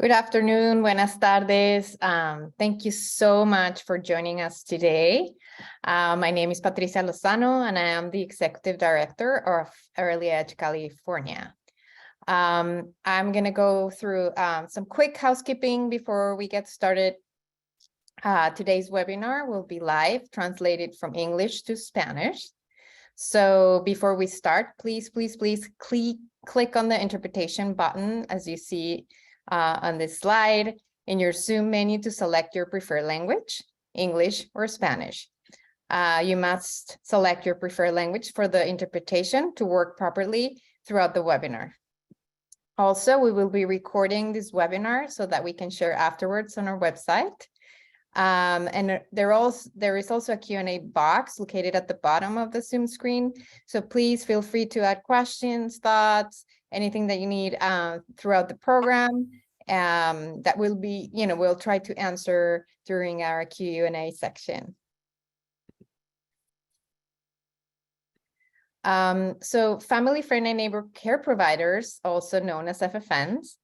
Good afternoon, buenas tardes. Thank you so much for joining us today. My name is Patricia Lozano, and I am the Executive Director of Early Edge California. I'm going to go through some quick housekeeping before we get started. Today's webinar will be live, translated from English to Spanish. So before we start, please click on the interpretation button as you see on this slide in your Zoom menu to select your preferred language, English or Spanish. You must select your preferred language for the interpretation to work properly throughout the webinar. Also, we will be recording this webinar so that we can share afterwards on our website. And there is also a Q&A box located at the bottom of the Zoom screen. So please feel free to add questions, thoughts, anything that you need throughout the program. That will be, we'll try to answer during our Q&A section. So family, friend, and neighbor care providers, also known as FFNs,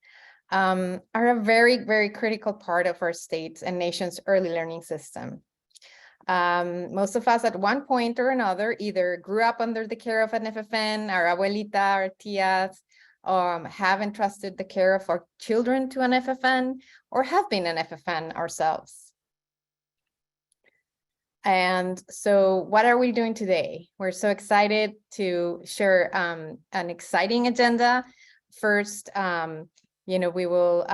are a very, very critical part of our state's and nation's early learning system. Most of us at one point or another either grew up under the care of an FFN, our abuelita, our tias, have entrusted the care of our children to an FFN, or have been an FFN ourselves. And so what are we doing today? We're so excited to share an exciting agenda. First, we will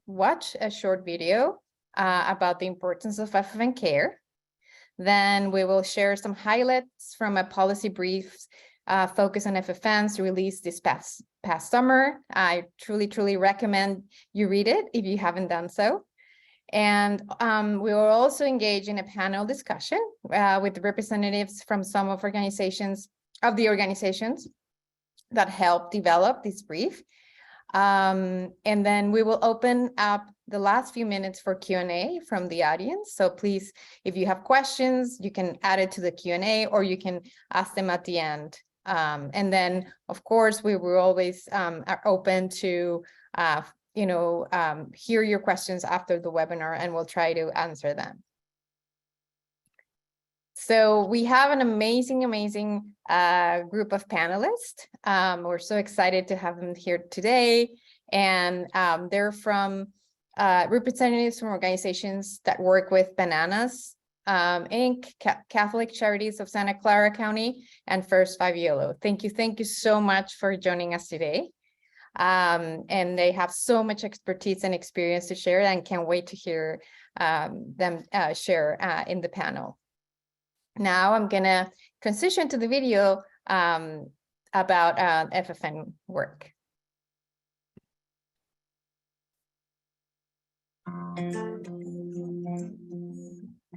watch a short video about the importance of FFN care. Then we will share some highlights from a policy brief focus on FFNs released this past summer. I truly recommend you read it if you haven't done so. And we will also engage in a panel discussion with representatives from some of the organizations that helped develop this brief. And then we will open up the last few minutes for Q&A from the audience. So please, if you have questions, you can add it to the Q&A or you can ask them at the end. And then, of course, we will always are open to, hear your questions after the webinar, and we'll try to answer them. So we have an amazing group of panelists. We're so excited to have them here today. And they're from representatives from organizations that work with Bananas Inc., Catholic Charities of Santa Clara County, and First 5 Yolo. Thank you so much for joining us today. And they have so much expertise and experience to share, and can't wait to hear them share in the panel. Now I'm gonna transition to the video about FFN work.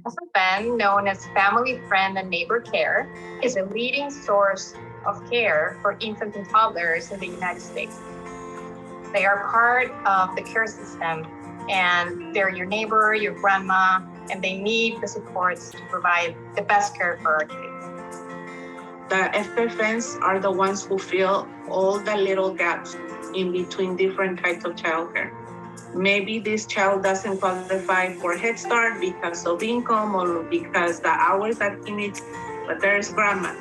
FFN, known as Family, Friend, and Neighbor Care, is a leading source of care for infants and toddlers in the United States. They are part of the care system, and they're your neighbor, your grandma, and they need the supports to provide the best care for our kids. The FFNs are the ones who fill all the little gaps in between different types of childcare. Maybe this child doesn't qualify for Head Start because of income or because the hours that he needs, but there's grandma.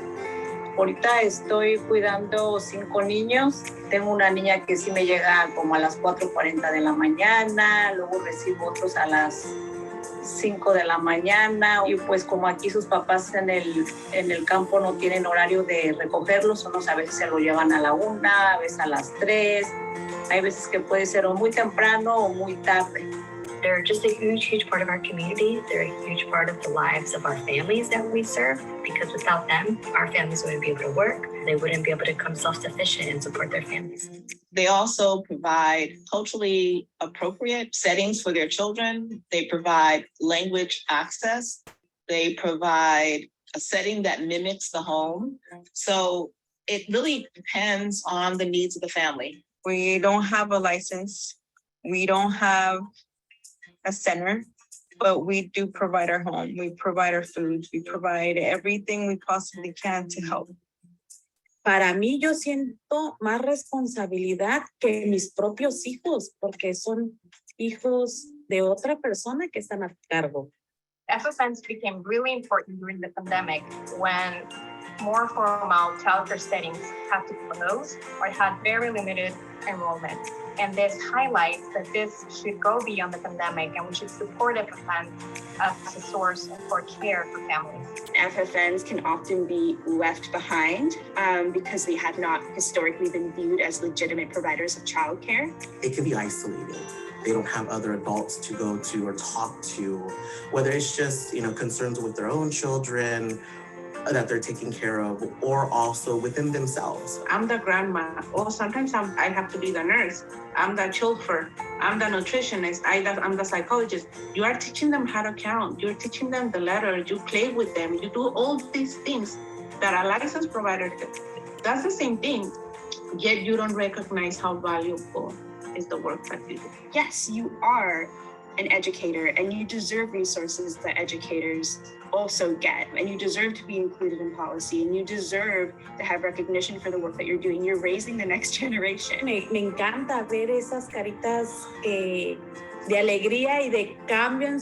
Ahorita estoy cuidando 5 niños. Tengo una niña que sí me llega como a las 4:40 de la mañana, luego recibo otros a las 5 de la mañana, y pues como aquí sus papás en el campo no tienen horario de recogerlos, unos a veces se lo llevan a la 1, a veces a las 3, hay veces que puede ser o muy temprano o muy tarde. They're just a huge part of our community. They're a huge part of the lives of our families that we serve, because without them, our families wouldn't be able to work. They wouldn't be able to become self-sufficient and support their families. They also provide culturally appropriate settings for their children. They provide language access. They provide a setting that mimics the home. So it really depends on the needs of the family. We don't have a license. We don't have a center, but we do provide our home. We provide our food. We provide everything we possibly can to help. para mí yo siento más responsabilidad que mis propios hijos, porque son hijos de otra persona que están a cargo. FFNs became really important during the pandemic when more formal childcare settings had to close or had very limited enrollment. And this highlights that this should go beyond the pandemic and we should support FFNs as a source for care for families. FFNs can often be left behind because they have not historically been viewed as legitimate providers of childcare. It can be isolated. They don't have other adults to go to or talk to, whether it's just, concerns with their own children that they're taking care of, or also within themselves. I'm the grandma, or sometimes I have to be the nurse. I'm the chauffeur. I'm the nutritionist. I'm the psychologist. You are teaching them how to count. You're teaching them the letters. You play with them. You do all these things that a licensed provider does the same thing, yet you don't recognize how valuable is the work that you do. Yes, you are an educator and you deserve resources that educators also get, and you deserve to be included in policy, and you deserve to have recognition for the work that you're doing. You're raising the next generation. Me encanta ver esas caritas de alegría y de cambio en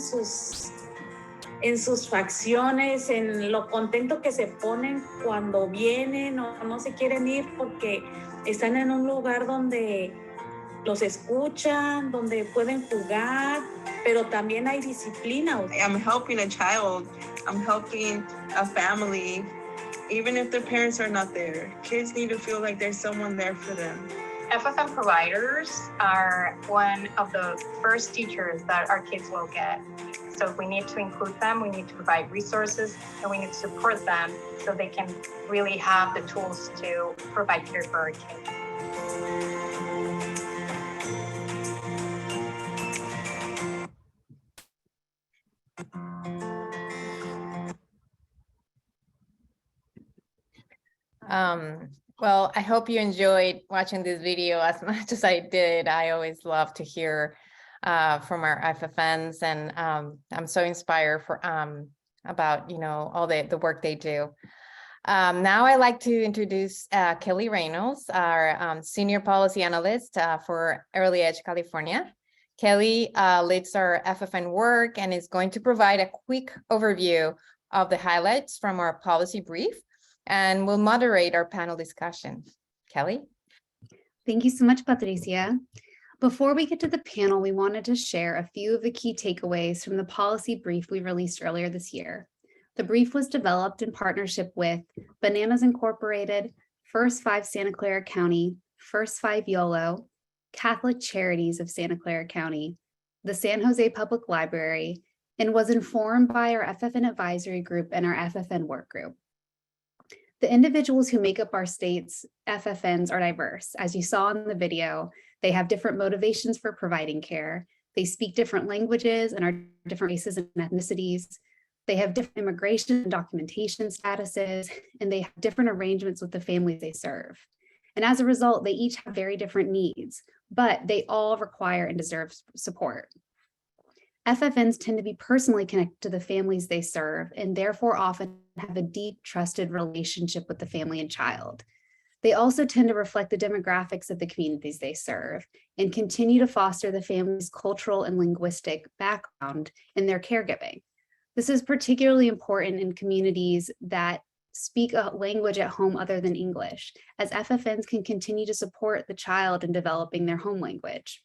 sus facciones, en lo contento que se ponen cuando vienen o no se quieren ir porque están en un lugar donde los escuchan, donde pueden jugar, pero también hay disciplina. I'm helping a child, I'm helping a family, even if their parents are not there. Kids need to feel like there's someone there for them. FFN providers are one of the first teachers that our kids will get. So we need to include them, we need to provide resources, and we need to support them so they can really have the tools to provide care for our kids. Well, I hope you enjoyed watching this video as much as I did. I always love to hear from our FFNs, and I'm so inspired about all the work they do. Now I'd like to introduce Kelly Reynolds, our Senior Policy Analyst for Early Edge California. Kelly leads our FFN work and is going to provide a quick overview of the highlights from our policy brief, and will moderate our panel discussion. Kelly? Thank you so much, Patricia. Before we get to the panel, we wanted to share a few of the key takeaways from the policy brief we released earlier this year. The brief was developed in partnership with Bananas Incorporated, First 5 Santa Clara County, First 5 Yolo, Catholic Charities of Santa Clara County, the San Jose Public Library, and was informed by our FFN advisory group and our FFN work group. The individuals who make up our state's FFNs are diverse. As you saw in the video, they have different motivations for providing care. They speak different languages and are different races and ethnicities. They have different immigration and documentation statuses, and they have different arrangements with the families they serve. And as a result, they each have very different needs, but they all require and deserve support. FFNs tend to be personally connected to the families they serve and therefore often have a deep, trusted relationship with the family and child. They also tend to reflect the demographics of the communities they serve and continue to foster the family's cultural and linguistic background in their caregiving. This is particularly important in communities that speak a language at home other than English, as FFNs can continue to support the child in developing their home language.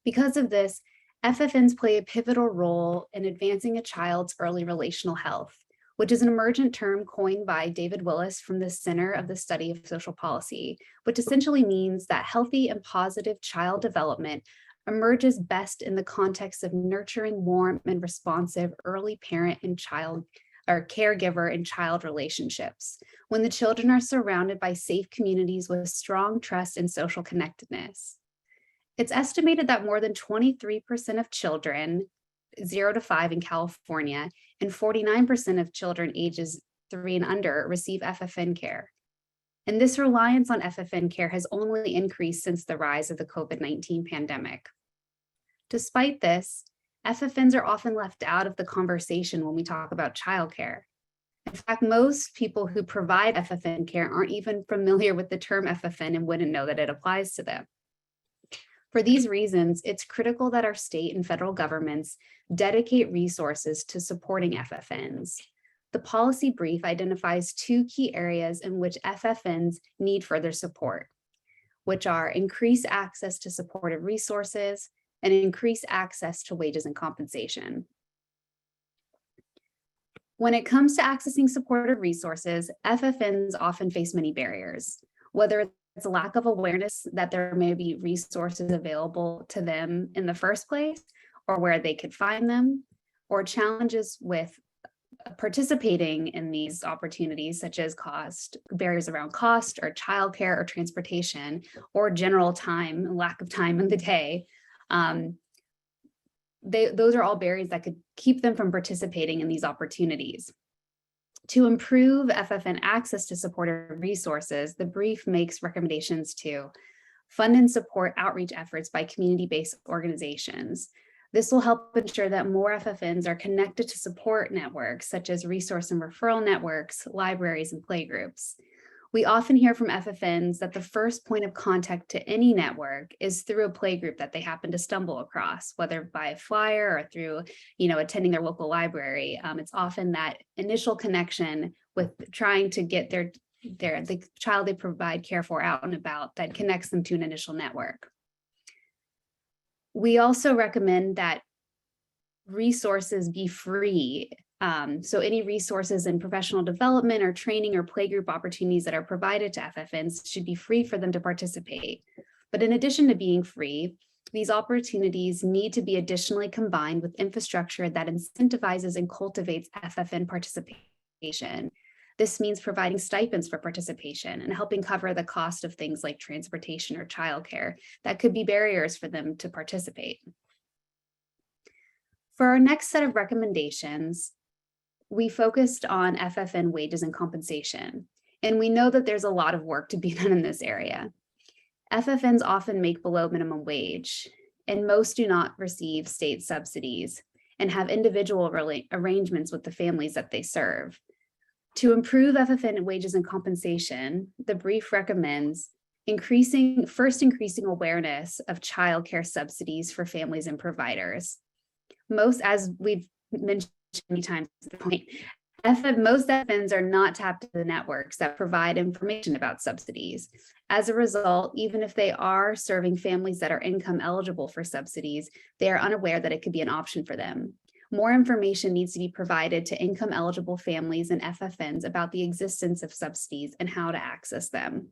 Because of this, FFNs play a pivotal role in advancing a child's early relational health, which is an emergent term coined by David Willis from the Center of the Study of Social Policy, which essentially means that healthy and positive child development emerges best in the context of nurturing, warm, and responsive early parent and child or caregiver and child relationships, when the children are surrounded by safe communities with strong trust and social connectedness. It's estimated that more than 23% of children 0 to 5 in California and 49% of children ages 3 and under receive FFN care. And this reliance on FFN care has only increased since the rise of the COVID-19 pandemic. Despite this, FFNs are often left out of the conversation when we talk about childcare. In fact, most people who provide FFN care aren't even familiar with the term FFN and wouldn't know that it applies to them. For these reasons, it's critical that our state and federal governments dedicate resources to supporting FFNs. The policy brief identifies two key areas in which FFNs need further support, which are increased access to supportive resources and increased access to wages and compensation. When it comes to accessing supportive resources, FFNs often face many barriers, whether it's a lack of awareness that there may be resources available to them in the first place, or where they could find them, or challenges with participating in these opportunities, such as barriers around cost or childcare or transportation, or general time, lack of time in the day. Those are all barriers that could keep them from participating in these opportunities. To improve FFN access to supportive resources, the brief makes recommendations to fund and support outreach efforts by community-based organizations. This will help ensure that more FFNs are connected to support networks, such as resource and referral networks, libraries, and playgroups. We often hear from FFNs that the first point of contact to any network is through a playgroup that they happen to stumble across, whether by a flyer or through, attending their local library. It's often that initial connection with trying to get the child they provide care for out and about that connects them to an initial network. We also recommend that resources be free. So any resources in professional development or training or playgroup opportunities that are provided to FFNs should be free for them to participate. But in addition to being free, these opportunities need to be additionally combined with infrastructure that incentivizes and cultivates FFN participation. This means providing stipends for participation and helping cover the cost of things like transportation or childcare that could be barriers for them to participate. For our next set of recommendations, we focused on FFN wages and compensation, and we know that there's a lot of work to be done in this area. FFNs often make below minimum wage, and most do not receive state subsidies and have individual arrangements with the families that they serve. To improve FFN wages and compensation, the brief recommends increasing awareness of childcare subsidies for families and providers. Most, as we've mentioned many times at the point, most FFNs are not tapped to the networks that provide information about subsidies. As a result, even if they are serving families that are income eligible for subsidies, they are unaware that it could be an option for them. More information needs to be provided to income eligible families and FFNs about the existence of subsidies and how to access them.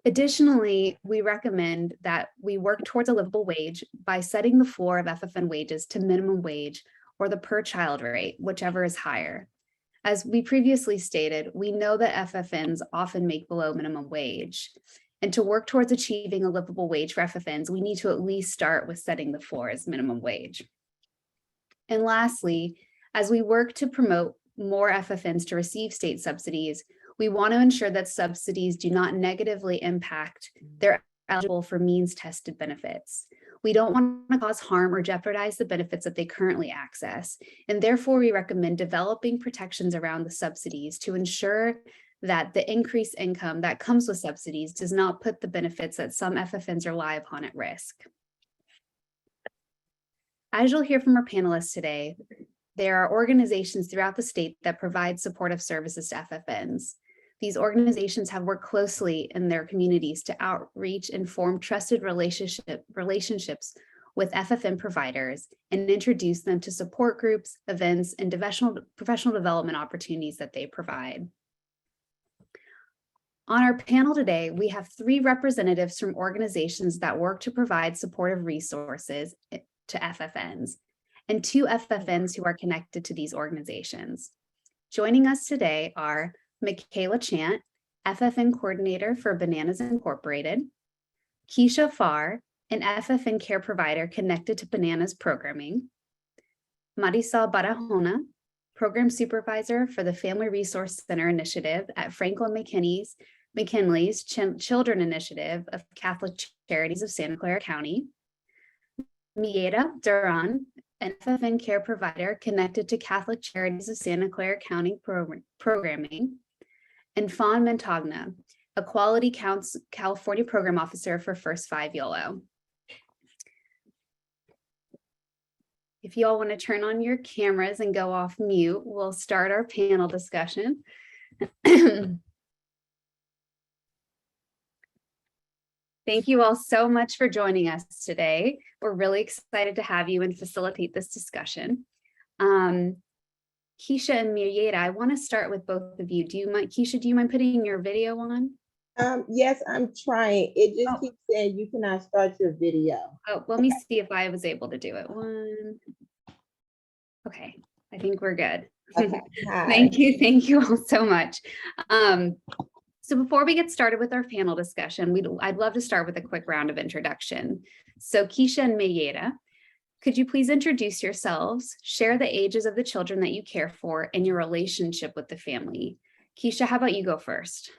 Additionally, we recommend that we work towards a livable wage by setting the floor of FFN wages to minimum wage or the per child rate, whichever is higher. As we previously stated, we know that FFNs often make below minimum wage. And to work towards achieving a livable wage for FFNs, we need to at least start with setting the floor as minimum wage. And lastly, as we work to promote more FFNs to receive state subsidies, we want to ensure that subsidies do not negatively impact their eligible for means tested benefits. We don't want to cause harm or jeopardize the benefits that they currently access. And therefore, we recommend developing protections around the subsidies to ensure that the increased income that comes with subsidies does not put the benefits that some FFNs rely upon at risk. As you'll hear from our panelists today, there are organizations throughout the state that provide supportive services to FFNs. These organizations have worked closely in their communities to outreach and form trusted relationships with FFN providers and introduce them to support groups, events, and professional development opportunities that they provide. On our panel today, we have 3 representatives from organizations that work to provide supportive resources to FFNs, and 2 FFNs who are connected to these organizations. Joining us today are Michaela Chant, FFN coordinator for Bananas Incorporated, Keisha Farr, an FFN care provider connected to Bananas programming, Marisol Barahona, program supervisor for the Family Resource Center Initiative at Franklin McKinley's Children Initiative of Catholic Charities of Santa Clara County, Miera Duran, an FFN care provider connected to Catholic Charities of Santa Clara County programming, and Fawn Montagna, a Quality Counts California program officer for First 5 Yolo. If you all want to turn on your cameras and go off mute, we'll start our panel discussion. Thank you all so much for joining us today. We're really excited to have you and facilitate this discussion. Keisha and Mirieta, I want to start with both of you. Do you mind, Keisha, do you mind putting your video on? Yes, I'm trying. It just keeps saying you cannot start your video. Oh, let me see if I was able to do it. Okay, I think we're good. Okay. Thank you all so much. So before we get started with our panel discussion, I'd love to start with a quick round of introduction. So Keisha and Mirieta, could you please introduce yourselves, share the ages of the children that you care for, and your relationship with the family? Keisha, how about you go first?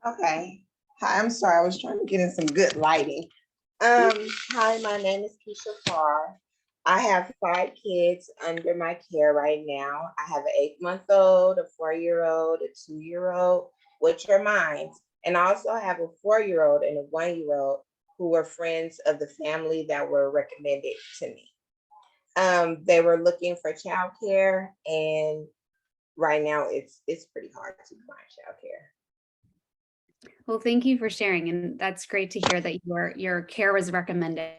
Okay. Hi, I'm sorry. I was trying to get in some good lighting. Hi, my name is Keisha Clara. I have 5 kids under my care right now. I have an 8-month-old, a 4-year-old, a 2-year-old, which are mine. And I also have a 4-year-old and a 1-year-old who were friends of the family that were recommended to me. They were looking for childcare, and right now it's pretty hard to find childcare. Well, thank you for sharing, and that's great to hear that your care was recommended.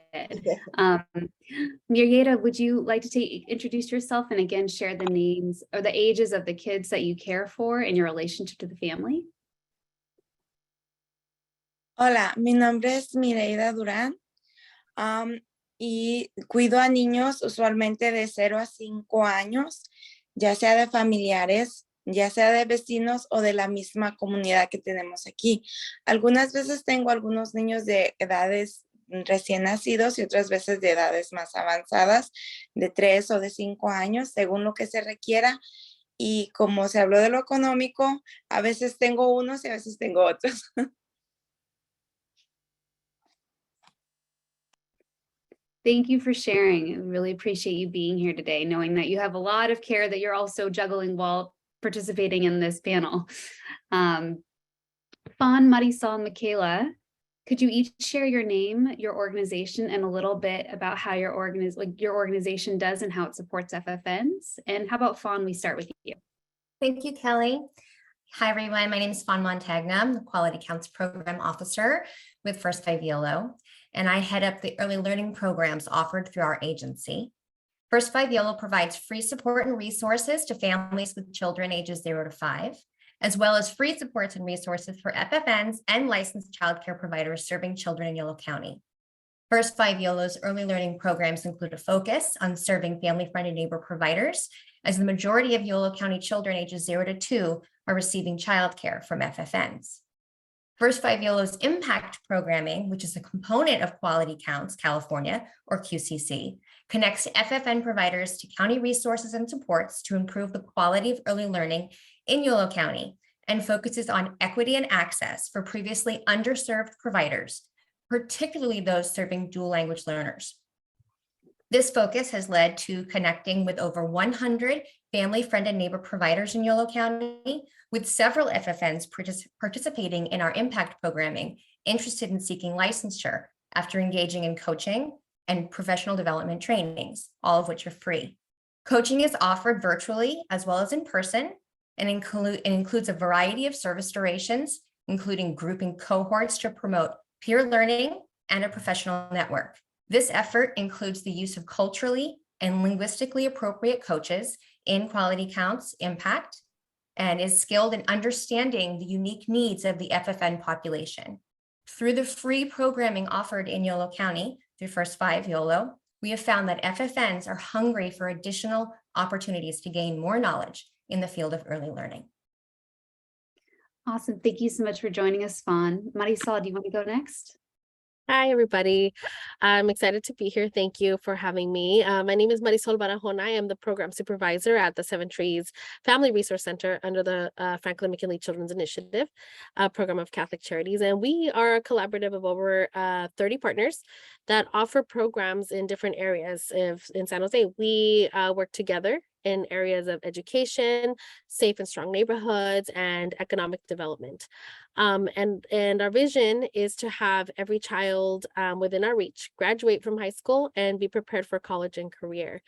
Mirieta, would you like to introduce yourself and again share the names or the ages of the kids that you care for and your relationship to the family? Hola, mi nombre es Mireida Durán y cuido a niños usualmente de 0 a 5 años, ya sea de familiares, ya sea de vecinos o de la misma comunidad que tenemos aquí. Algunas veces tengo algunos niños de edades recién nacidos y otras veces de edades más avanzadas, de 3 o de 5 años, según lo que se requiera. Y como se habló de lo económico, a veces tengo unos y a veces tengo otros. Thank you for sharing. I really appreciate you being here today, knowing that you have a lot of care that you're also juggling while participating in this panel. Fawn, Marisol, and Michaela, could you each share your name, your organization, and a little bit about how your organization does and how it supports FFNs? And how about Fawn, we start with you. Thank you, Kelly. Hi, everyone. My name is Fawn Montagna. I'm the Quality Counts Program Officer with First 5 Yolo, and I head up the early learning programs offered through our agency. First 5 Yolo provides free support and resources to families with children ages 0 to 5, as well as free supports and resources for FFNs and licensed childcare providers serving children in Yolo County. First 5 Yolo's early learning programs include a focus on serving family-friendly neighbor providers, as the majority of Yolo County children ages 0 to 2 are receiving childcare from FFNs. First 5 Yolo's impact programming, which is a component of Quality Counts California, or QCC, connects FFN providers to county resources and supports to improve the quality of early learning in Yolo County, and focuses on equity and access for previously underserved providers, particularly those serving dual language learners. This focus has led to connecting with over 100 family, friend, and neighbor providers in Yolo County, with several FFNs participating in our impact programming, interested in seeking licensure after engaging in coaching and professional development trainings, all of which are free. Coaching is offered virtually as well as in person, and includes a variety of service durations, including grouping cohorts to promote peer learning and a professional network. This effort includes the use of culturally and linguistically appropriate coaches in Quality Counts Impact, and is skilled in understanding the unique needs of the FFN population. Through the free programming offered in Yolo County through First 5 Yolo, we have found that FFNs are hungry for additional opportunities to gain more knowledge in the field of early learning. Awesome. Thank you so much for joining us, Fawn. Marisol, do you want to go next? Hi, everybody. I'm excited to be here. Thank you for having me. My name is Marisol Barajona. I am the program supervisor at the Seven Trees Family Resource Center under the Franklin McKinley Children's Initiative program of Catholic Charities. And we are a collaborative of over 30 partners that offer programs in different areas in San Jose. We work together in areas of education, safe and strong neighborhoods, and economic development. And our vision is to have every child within our reach graduate from high school and be prepared for college and career.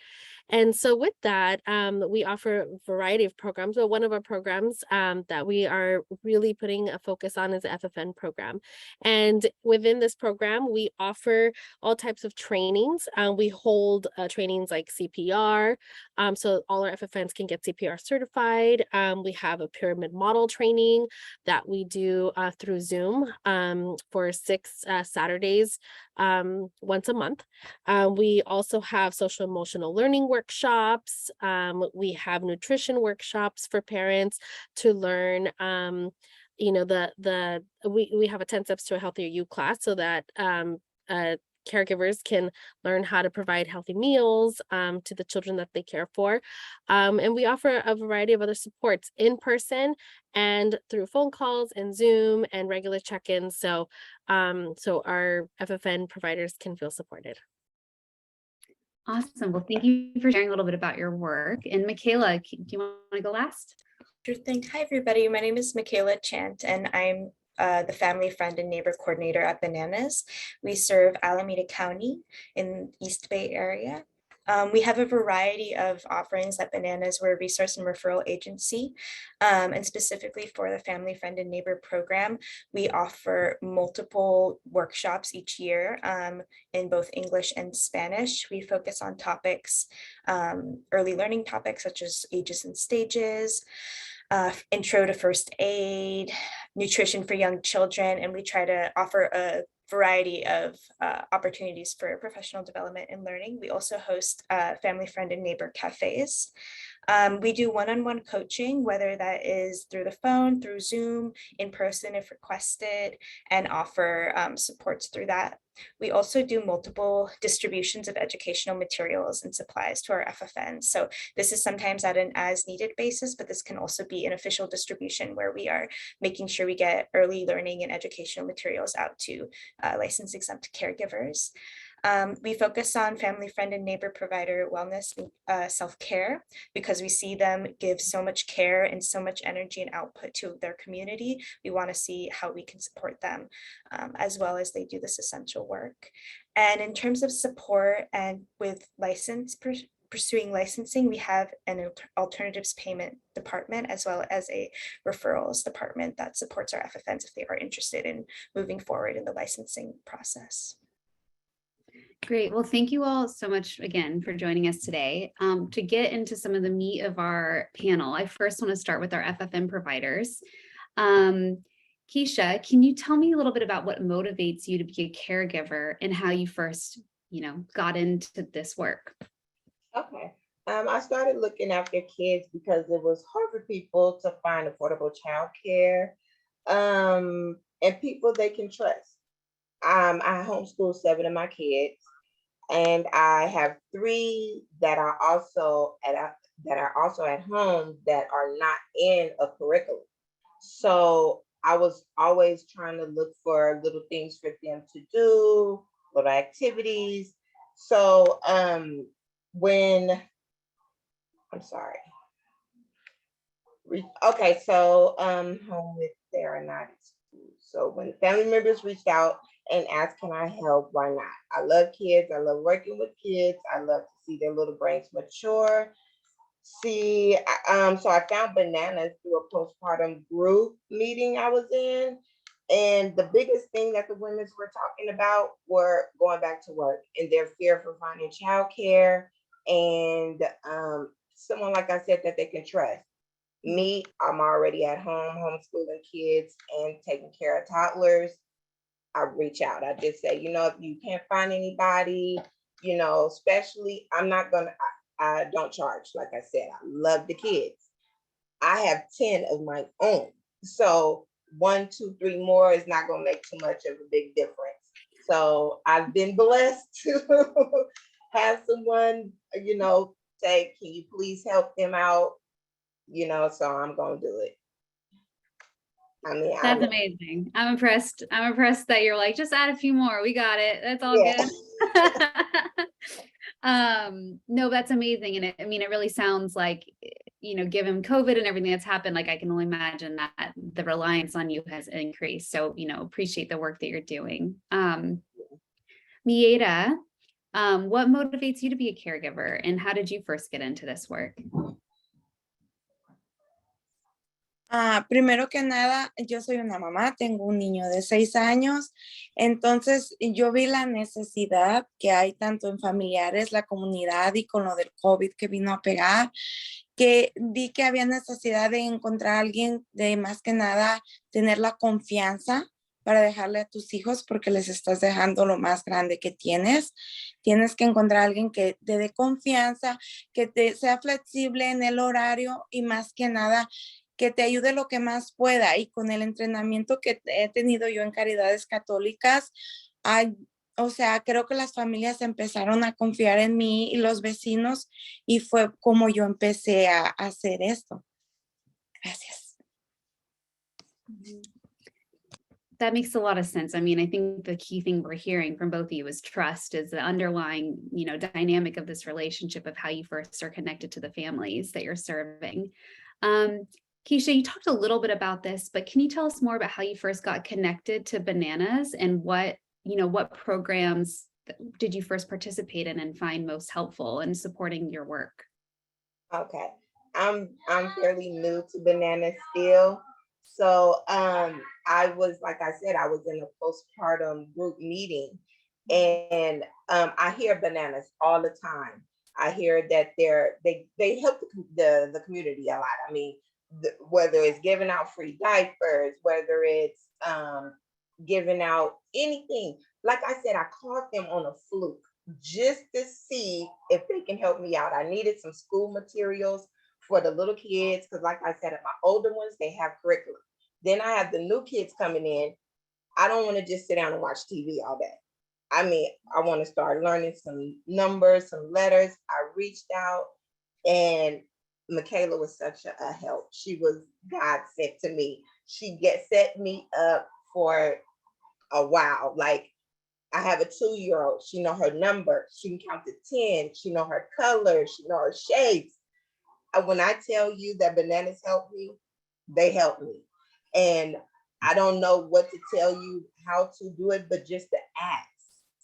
And so with that, we offer a variety of programs, but one of our programs that we are really putting a focus on is the FFN program. And within this program, we offer all types of trainings. We hold trainings like CPR, so all our FFNs can get CPR certified. We have a pyramid model training that we do through Zoom for 6 Saturdays once a month. We also have social emotional learning workshops. We have nutrition workshops for parents to learn we have a 10 steps to a healthier you class so that caregivers can learn how to provide healthy meals to the children that they care for. And we offer a variety of other supports in person and through phone calls and Zoom and regular check-ins. So our FFN providers can feel supported. Awesome. Well, thank you for sharing a little bit about your work. And Michaela, do you want to go last? Sure thing. Hi, everybody. My name is Michaela Chant, and I'm the family friend and neighbor coordinator at Bananas. We serve Alameda County in East Bay area. We have a variety of offerings at Bananas. We're a resource and referral agency. And specifically for the Family Friend and Neighbor program, we offer multiple workshops each year in both English and Spanish. We focus on topics, early learning topics such as ages and stages, intro to first aid, nutrition for young children, and we try to offer a variety of opportunities for professional development and learning. We also host family friend and neighbor cafes. We do one-on-one coaching, whether that is through the phone, through Zoom, in person if requested, and offer supports through that. We also do multiple distributions of educational materials and supplies to our FFNs. So this is sometimes at an as needed basis, but this can also be an official distribution where we are making sure we get early learning and educational materials out to license exempt caregivers. We focus on family, friend, and neighbor provider wellness and self-care because we see them give so much care and so much energy and output to their community. We want to see how we can support them as well as they do this essential work. And in terms of support and with pursuing licensing, we have an alternatives payment department as well as a referrals department that supports our FFNs if they are interested in moving forward in the licensing process. Great. Well, thank you all so much again for joining us today. To get into some of the meat of our panel, I first want to start with our FFN providers. Keisha, can you tell me a little bit about what motivates you to be a caregiver and how you first, got into this work? Okay. I started looking after kids because it was hard for people to find affordable childcare and people they can trust. I homeschool 7 of my kids, and I have 3 that are also at home that are not in a curriculum. So I was always trying to look for little things for them to do, little activities. So home with they are not in school. So when family members reached out and asked, can I help? Why not? I love kids. I love working with kids. I love to see their little brains mature. So I found Bananas through a postpartum group meeting I was in. And the biggest thing that the women were talking about were going back to work and their fear for finding childcare and someone, like I said, that they can trust. Me, I'm already at home homeschooling kids and taking care of toddlers. I reach out. I just say, if you can't find anybody, especially, I don't charge. Like I said, I love the kids. I have 10 of my own. So 1, 2, 3 more is not going to make too much of a big difference. So I've been blessed to have someone, you know, say, can you please help them out? You know, so I'm gonna do it. I mean, That's amazing. I'm impressed. I'm impressed that you're like, just add a few more. We got it. That's all Yeah. good. No, that's amazing. And I mean, it really sounds like, you know, given COVID and everything that's happened, like I can only imagine that the reliance on you has increased. So, you know, appreciate the work that you're doing. Mieta, what motivates you to be a caregiver and how did you first get into this work? Primero que nada, yo soy una mamá, tengo un niño de 6 años, entonces yo vi la necesidad que hay tanto en familiares, la comunidad y con lo del COVID que vino a pegar, que vi que había necesidad de encontrar a alguien de más que nada tener la confianza para dejarle a tus hijos porque les estás dejando lo más grande que tienes. Tienes que encontrar a alguien que te dé confianza, que te sea flexible en el horario y más que nada que te ayude lo que más pueda. Y con el entrenamiento que he tenido yo en Caridades Católicas, o sea, creo que las familias empezaron a confiar en mí y los vecinos y fue como yo empecé a hacer esto. Gracias. That makes a lot of sense. I mean, I think the key thing we're hearing from both of you is trust is the underlying, you know, dynamic of this relationship of how you first are connected to the families that you're serving. Keisha, you talked a little bit about this, but can you tell us more about how you first got connected to Bananas and what, you know, what programs did you first participate in and find most helpful in supporting your work? Okay, I'm fairly new to Bananas still. So I was, like I said, I was in a postpartum group meeting and I hear Bananas all the time. I hear that they help the community a lot. I mean, whether it's giving out free diapers, whether it's giving out anything. Like I said, I called them on a fluke just to see if they can help me out. I needed some school materials for the little kids because like I said, my older ones, they have curriculum. Then I have the new kids coming in. I don't want to just sit down and watch TV all day. I mean, I want to start learning some numbers, some letters. I reached out and Michaela was such a help. She was God sent to me. She set me up for a while. Like I have a 2-year-old. She know her number. She can count to 10. She know her colors. She know her shapes. When I tell you that Bananas helped me, they helped me. And I don't know what to tell you how to do it, but just to ask.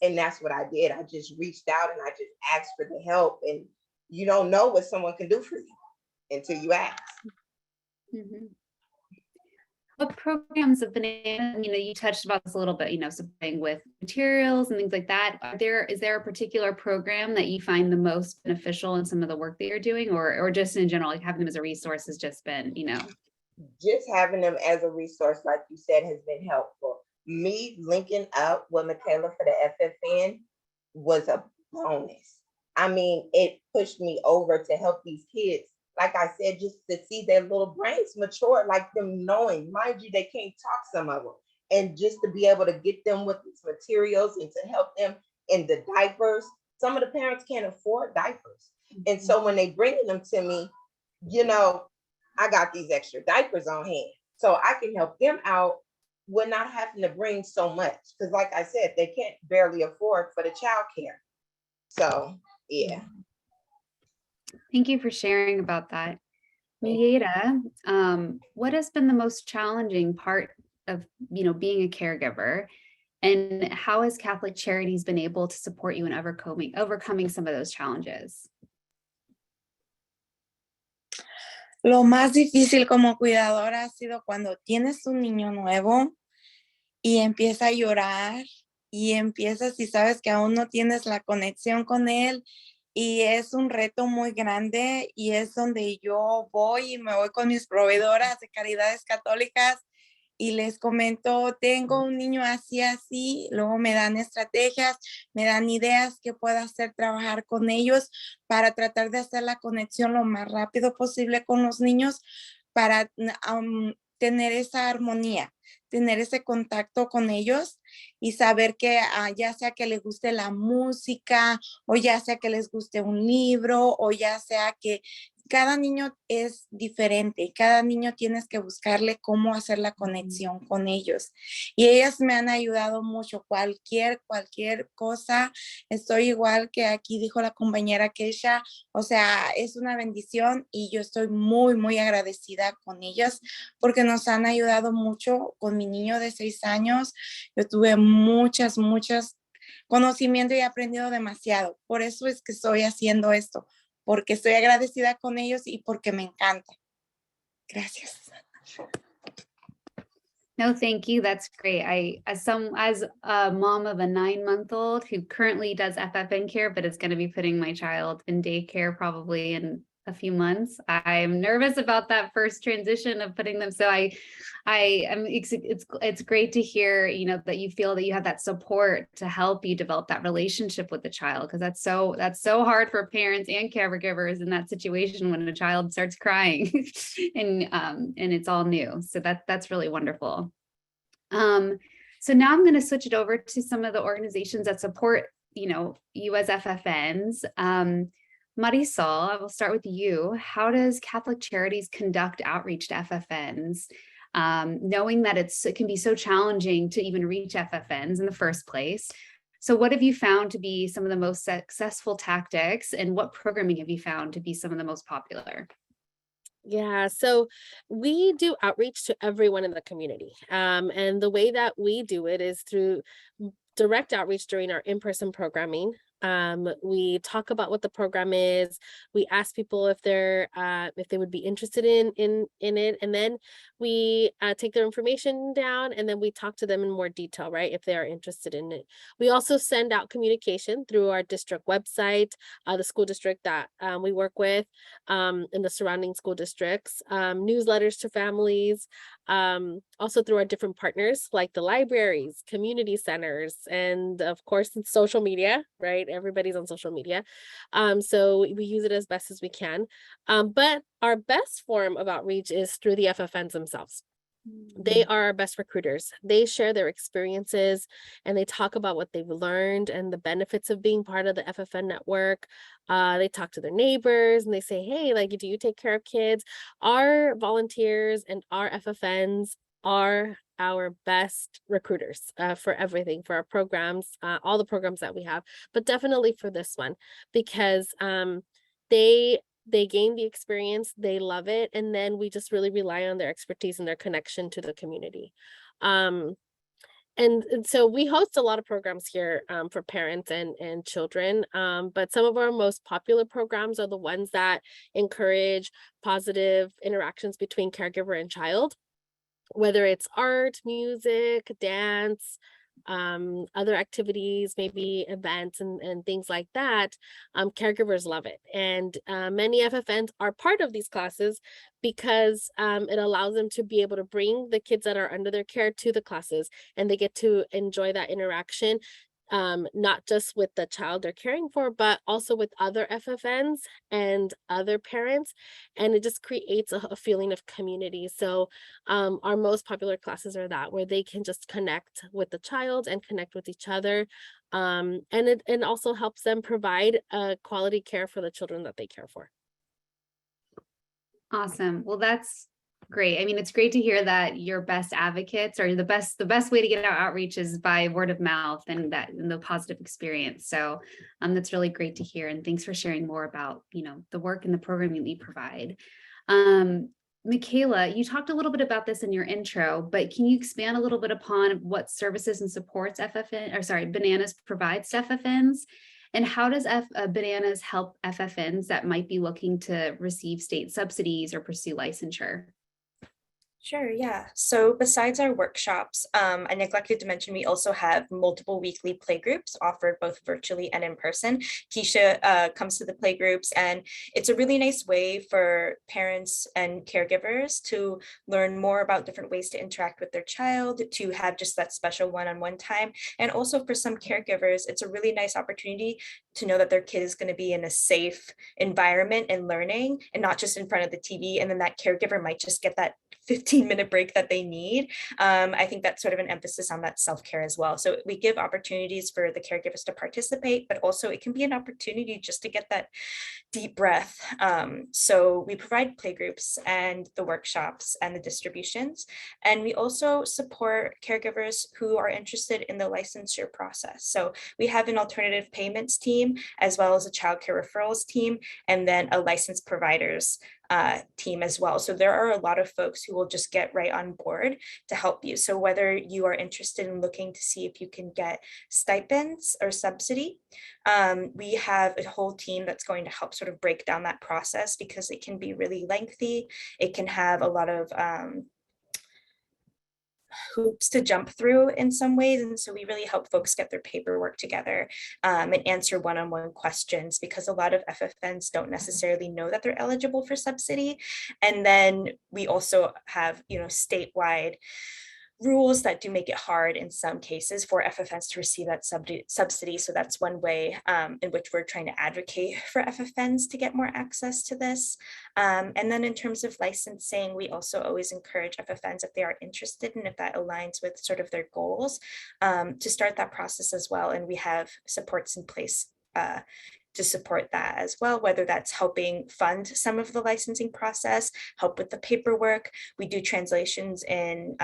And that's what I did. I just reached out and I just asked for the help. And you don't know what someone can do for you until you ask. Mm-hmm. What programs of Bananas, you know, you touched about this a little bit, you know, supporting with materials and things like that. Is there a particular program that you find the most beneficial in some of the work that you're doing or just in general, like having them as a resource has just been, you know? Just having them as a resource, like you said, has been helpful. Me linking up with Michaela for the FFN was a bonus. I mean, it pushed me over to help these kids. Like I said, just to see their little brains mature, like them knowing, mind you, they can't talk, some of them. And just to be able to get them with these materials and to help them in the diapers. Some of the parents can't afford diapers. And so when they bringing them to me, you know, I got these extra diapers on hand. So I can help them out with not having to bring so much. Because like I said, they can't barely afford for the childcare. So, yeah. Thank you for sharing about that. Mieta, what has been the most challenging part of, you know, being a caregiver? And how has Catholic Charities been able to support you in overcoming some of those challenges? Lo más difícil como cuidadora ha sido cuando tienes un niño nuevo y empieza a llorar y empiezas y sabes que aún no tienes la conexión con él y es un reto muy grande y es donde yo voy y me voy con mis proveedoras de Caridades Católicas y les comento, tengo un niño así, así, luego me dan estrategias, me dan ideas que puedo hacer, trabajar con ellos para tratar de hacer la conexión lo más rápido posible con los niños para tener esa armonía, tener ese contacto con ellos y saber que ya sea que les guste la música o ya sea que les guste un libro o ya sea que cada niño es diferente y cada niño tienes que buscarle cómo hacer la conexión con ellos. Y ellas me han ayudado mucho, cualquier cosa. Estoy igual que aquí dijo la compañera Keisha, o sea, es una bendición y yo estoy muy, muy agradecida con ellas porque nos han ayudado mucho con mi niño de 6 años. Yo tuve muchas conocimiento y he aprendido demasiado. Por eso es que estoy haciendo esto, porque estoy agradecida con ellos y porque me encanta. Gracias. No, thank you. That's great. As a mom of a 9-month-old who currently does FFN care, but is going to be putting my child in daycare probably in a few months, I'm nervous about that first transition of putting them. So it's great to hear, you know, that you feel that you have that support to help you develop that relationship with the child, because that's so hard for parents and caregivers in that situation when a child starts crying and it's all new. So that's really wonderful. So now I'm going to switch it over to some of the organizations that support, you know, you as FFNs. Marisol, I will start with you. How does Catholic Charities conduct outreach to FFNs, knowing that it can be so challenging to even reach FFNs in the first place? So what have you found to be some of the most successful tactics, and what programming have you found to be some of the most popular? Yeah, so we do outreach to everyone in the community. And the way that we do it is through direct outreach during our in-person programming. We talk about what the program is. We ask people if they would be interested in it, and then we take their information down, and then we talk to them in more detail, right, if they are interested in it. We also send out communication through our district website, the school district that we work with, in the surrounding school districts, newsletters to families, also through our different partners like the libraries, community centers, and of course social media, right? Everybody's on social media. So we use it as best as we can. But our best form of outreach is through the FFNs themselves. They are our best recruiters. They share their experiences and they talk about what they've learned and the benefits of being part of the FFN network. They talk to their neighbors and they say, hey, like, do you take care of kids? Our volunteers and our FFNs are our best recruiters for everything, for our programs, all the programs that we have, but definitely for this one, because they gain the experience, they love it, and then we just really rely on their expertise and their connection to the community. And so we host a lot of programs here for parents and children, but some of our most popular programs are the ones that encourage positive interactions between caregiver and child, whether it's art, music, dance, other activities, maybe events and things like that. Caregivers love it. And many FFNs are part of these classes because it allows them to be able to bring the kids that are under their care to the classes, and they get to enjoy that interaction, not just with the child they're caring for, but also with other FFNs and other parents. And it just creates a feeling of community. So our most popular classes are that, where they can just connect with the child and connect with each other. And it also helps them provide quality care for the children that they care for. Awesome. Well, that's great. I mean, it's great to hear that your best advocates, or the best way to get out outreach is by word of mouth and the positive experience. So that's really great to hear. And thanks for sharing more about, you know, the work and the programming that you provide. Michaela, you talked a little bit about this in your intro, but can you expand a little bit upon what services and supports Bananas provides to FFNs? And how does Bananas help FFNs that might be looking to receive state subsidies or pursue licensure? Sure, yeah. So besides our workshops, I neglected to mention we also have multiple weekly playgroups offered both virtually and in person. Keisha comes to the playgroups, and it's a really nice way for parents and caregivers to learn more about different ways to interact with their child, to have just that special one-on-one time. And also for some caregivers, it's a really nice opportunity to know that their kid is going to be in a safe environment and learning, and not just in front of the TV. And then that caregiver might just get that 15-minute break that they need. I think that's sort of an emphasis on that self-care as well. So we give opportunities for the caregivers to participate, but also it can be an opportunity just to get that deep breath. So we provide playgroups and the workshops and the distributions. And we also support caregivers who are interested in the licensure process. So we have an alternative payments team, as well as a childcare referrals team, and then a licensed providers team as well. So there are a lot of folks who will just get right on board to help you. So whether you are interested in looking to see if you can get stipends or subsidy, we have a whole team that's going to help sort of break down that process, because it can be really lengthy. It can have a lot of hoops to jump through in some ways. And so we really help folks get their paperwork together and answer one-on-one questions, because a lot of FFNs don't necessarily know that they're eligible for subsidy. And then we also have, statewide rules that do make it hard in some cases for FFNs to receive that subsidy. So that's one way in which we're trying to advocate for FFNs to get more access to this. And then in terms of licensing, we also always encourage FFNs, if they are interested and if that aligns with sort of their goals, to start that process as well. And we have supports in place to support that as well, whether that's helping fund some of the licensing process, help with the paperwork. We do translations in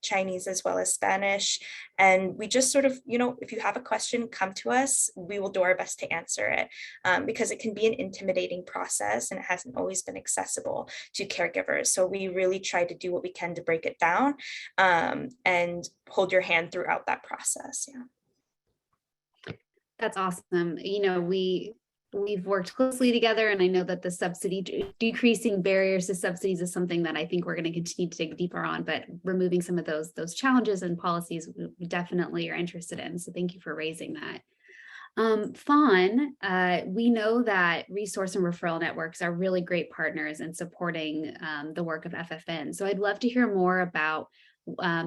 Chinese as well as Spanish. And we just sort of, if you have a question, come to us. We will do our best to answer it, because it can be an intimidating process and it hasn't always been accessible to caregivers. So we really try to do what we can to break it down and hold your hand throughout that process. Yeah. That's awesome. We've worked closely together, and I know that the decreasing barriers to subsidies is something that I think we're going to continue to dig deeper on, but removing some of those challenges and policies we definitely are interested in. So thank you for raising that. Fawn, we know that resource and referral networks are really great partners in supporting the work of FFN. So I'd love to hear more about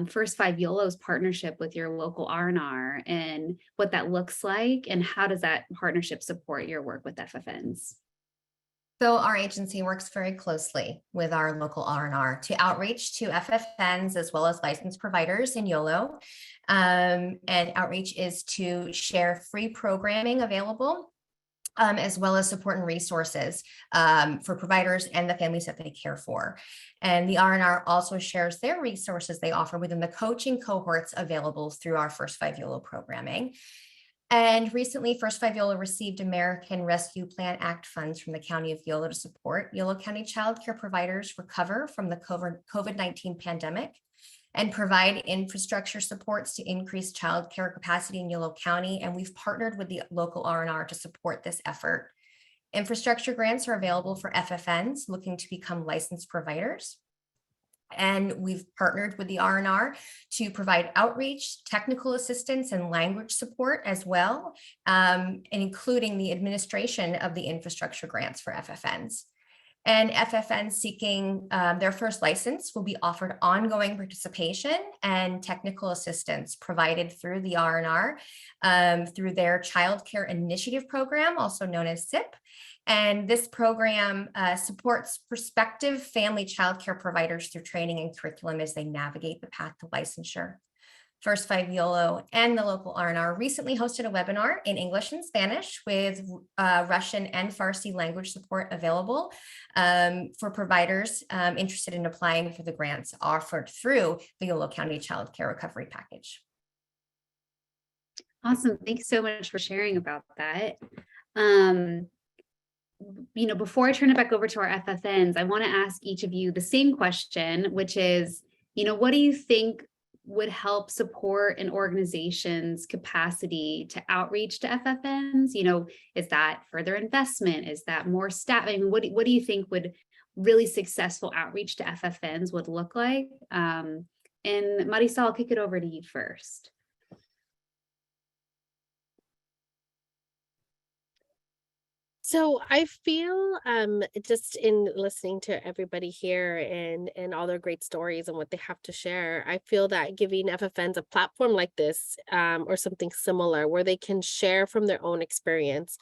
First 5 Yolo's partnership with your local R&R and what that looks like, and how does that partnership support your work with FFNs? So our agency works very closely with our local R&R to outreach to FFNs as well as licensed providers in Yolo. And outreach is to share free programming available, as well as support and resources for providers and the families that they care for. And the R&R also shares their resources they offer within the coaching cohorts available through our First 5 Yolo programming. And recently, First 5 Yolo received American Rescue Plan Act funds from the County of Yolo to support Yolo County child care providers recover from the COVID-19 pandemic and provide infrastructure supports to increase child care capacity in Yolo County. And we've partnered with the local R&R to support this effort. Infrastructure grants are available for FFNs looking to become licensed providers. And we've partnered with the R&R to provide outreach, technical assistance, and language support as well, including the administration of the infrastructure grants for FFNs. And FFNs seeking their first license will be offered ongoing participation and technical assistance provided through the R&R through their Child Care Initiative Program, also known as SIP. And this program supports prospective family child care providers through training and curriculum as they navigate the path to licensure. First 5 Yolo and the local R&R recently hosted a webinar in English and Spanish with Russian and Farsi language support available for providers interested in applying for the grants offered through the Yolo County Child Care Recovery Package. Awesome. Thanks so much for sharing about that. Before I turn it back over to our FFNs, I want to ask each of you the same question, which is, what do you think would help support an organization's capacity to outreach to FFNs? Is that further investment? Is that more staff? What do you think would really successful outreach to FFNs would look like? And Marisol, I'll kick it over to you first. So I feel just in listening to everybody here and all their great stories and what they have to share, I feel that giving FFNs a platform like this or something similar where they can share from their own experience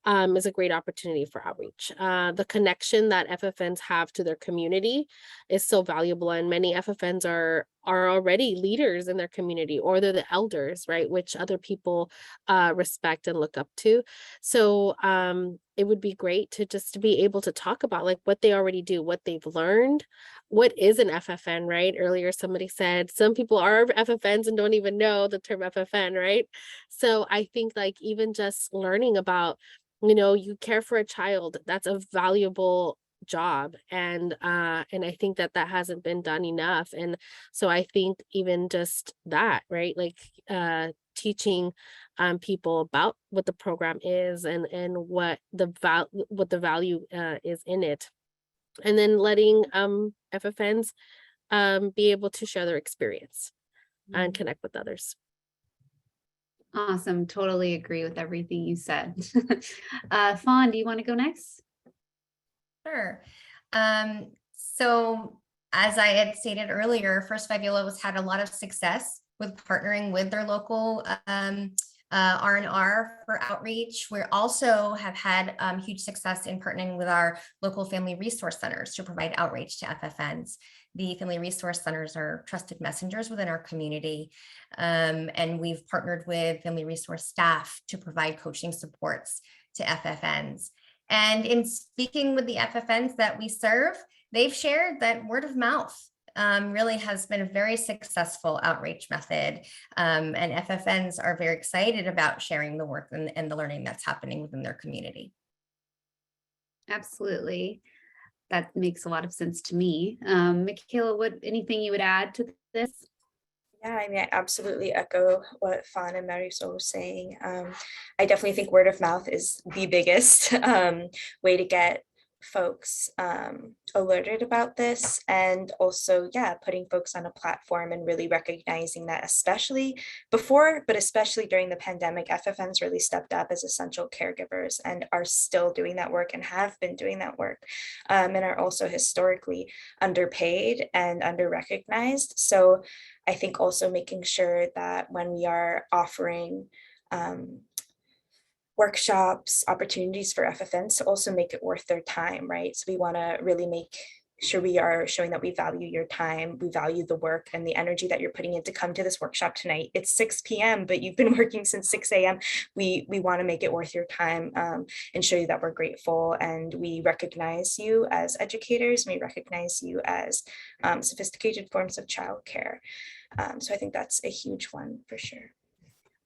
is a great opportunity for outreach. The connection that FFNs have to their community is so valuable, and many FFNs are already leaders in their community, or they're the elders, right, which other people respect and look up to. So it would be great to just be able to talk about like what they already do, what they've learned, what is an FFN, right? Earlier, somebody said some people are FFNs and don't even know the term FFN, right? So I think like even just learning about, you care for a child, that's a valuable job. And I think that hasn't been done enough. And so I think even just that, right? Like teaching people about what the program is and what the value is in it, and then letting FFNs be able to share their experience and connect with others. Awesome. Totally agree with everything you said. Fawn, do you want to go next? Sure. So as I had stated earlier, First 5 Yolo has had a lot of success with partnering with their local R&R for outreach. We also have had huge success in partnering with our local family resource centers to provide outreach to FFNs. The family resource centers are trusted messengers within our community, and we've partnered with family resource staff to provide coaching supports to FFNs. And in speaking with the FFNs that we serve, they've shared that word of mouth really has been a very successful outreach method. And FFNs are very excited about sharing the work and the learning that's happening within their community. Absolutely. That makes a lot of sense to me. Michaela, anything you would add to this? Yeah, I mean, I absolutely echo what Fawn and Marisol were saying. I definitely think word of mouth is the biggest way to get folks alerted about this, and also, yeah, putting folks on a platform and really recognizing that, especially before, but especially during the pandemic, FFNs really stepped up as essential caregivers and are still doing that work and have been doing that work, and are also historically underpaid and under-recognized. So I think also making sure that when we are offering workshops, opportunities for FFNs to also make it worth their time, right? So we want to really make sure we are showing that we value your time, we value the work and the energy that you're putting in to come to this workshop tonight. It's 6 p.m., but you've been working since 6 a.m. We want to make it worth your time and show you that we're grateful, and we recognize you as educators, and we recognize you as sophisticated forms of childcare. So I think that's a huge one for sure.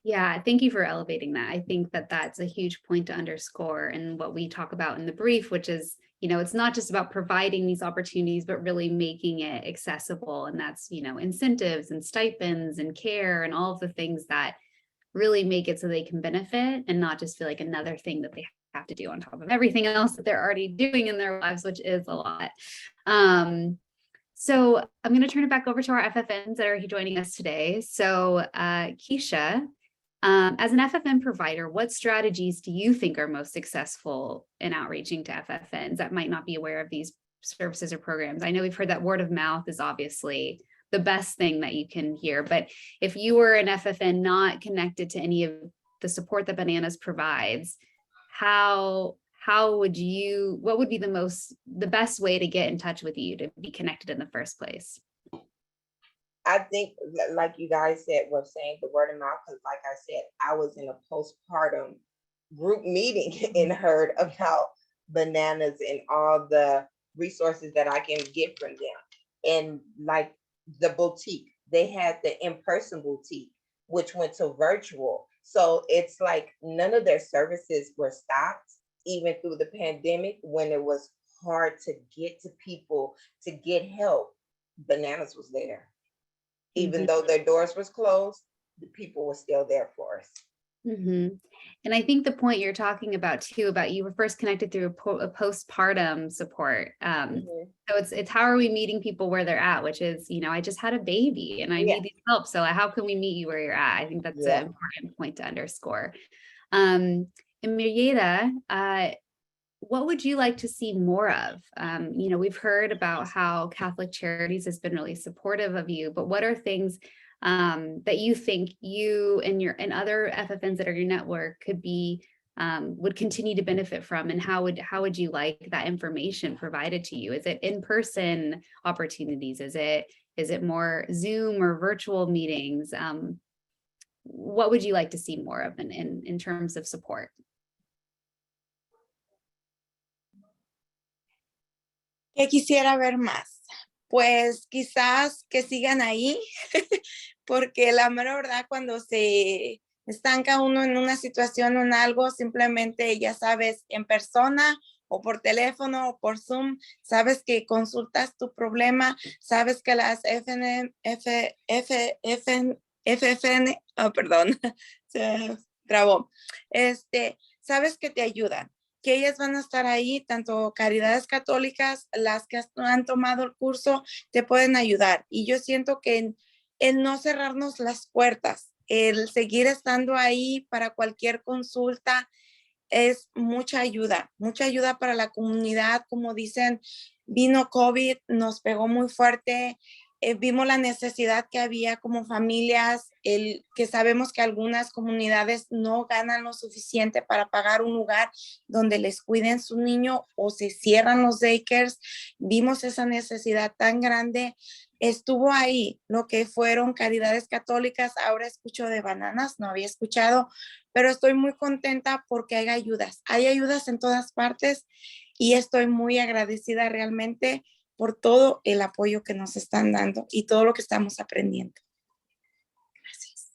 Yeah, thank you for elevating that. I think that that's a huge point to underscore, and what we talk about in the brief, which is, it's not just about providing these opportunities, but really making it accessible. And that's, incentives and stipends and care and all of the things that really make it so they can benefit and not just feel like another thing that they have to do on top of everything else that they're already doing in their lives, which is a lot. So I'm going to turn it back over to our FFNs that are joining us today. So Keisha, as an FFN provider, what strategies do you think are most successful in outreaching to FFNs that might not be aware of these services or programs? I know we've heard that word of mouth is obviously the best thing that you can hear, but if you were an FFN not connected to any of the support that Bananas provides, what would be the best way to get in touch with you to be connected in the first place? I think, like you guys were saying, the word of mouth, because like I said, I was in a postpartum group meeting and heard about Bananas and all the resources that I can get from them. And like the boutique, they had the in-person boutique, which went to virtual. So it's like none of their services were stopped, even through the pandemic, when it was hard to get to people to get help. Bananas was there. Even though their doors was closed, the people were still there for us. And I think the point you're talking about too, about you were first connected through a postpartum support. So it's how are we meeting people where they're at, which is, I just had a baby and I need these help. So how can we meet you where you're at? I think that's an important point to underscore. And Marieta, what would you like to see more of? You know, we've heard about how Catholic Charities has been really supportive of you, but what are things that you think you and other FFNs that are your network could be would continue to benefit from, and how would you like that information provided to you? Is it in-person opportunities? Is it more Zoom or virtual meetings? What would you like to see more of in terms of support? ¿Qué quisiera ver más? Pues quizás que sigan ahí, porque la mera verdad cuando se estanca uno en una situación o en algo, simplemente ya sabes, en persona o por teléfono o por Zoom, sabes que consultas tu problema, sabes que las FFN, perdón, se trabó, sabes que te ayudan, que ellas van a estar ahí, tanto Caridades Católicas, las que han tomado el curso, te pueden ayudar. Y yo siento que el no cerrarnos las puertas, el seguir estando ahí para cualquier consulta, es mucha ayuda para la comunidad. Como dicen, vino COVID, nos pegó muy fuerte. Vimos la necesidad que había como familias, que sabemos que algunas comunidades no ganan lo suficiente para pagar un lugar donde les cuiden su niño o se cierran los daycares. Vimos esa necesidad tan grande. Estuvo ahí lo que fueron Caridades Católicas. Ahora escucho de Bananas, no había escuchado, pero estoy muy contenta porque hay ayudas en todas partes y estoy muy agradecida realmente por todo el apoyo que nos están dando y todo lo que estamos aprendiendo. Gracias.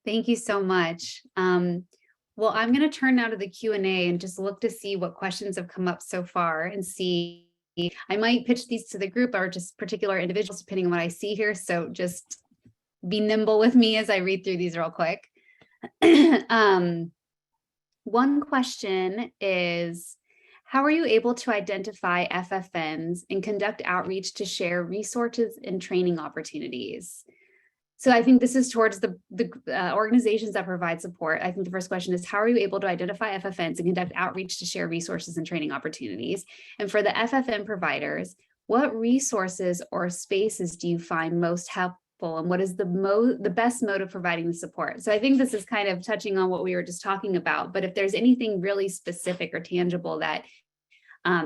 Thank you so much. Well, I'm going to turn now to the Q&A and just look to see what questions have come up so far and see. I might pitch these to the group or just particular individuals depending on what I see here. So just be nimble with me as I read through these real quick. One question is, how are you able to identify FFNs and conduct outreach to share resources and training opportunities? So I think this is towards the organizations that provide support. I think the first question is, how are you able to identify FFNs and conduct outreach to share resources and training opportunities? And for the FFN providers, what resources or spaces do you find most helpful, and what is the best mode of providing the support? So I think this is kind of touching on what we were just talking about, but if there's anything really specific or tangible that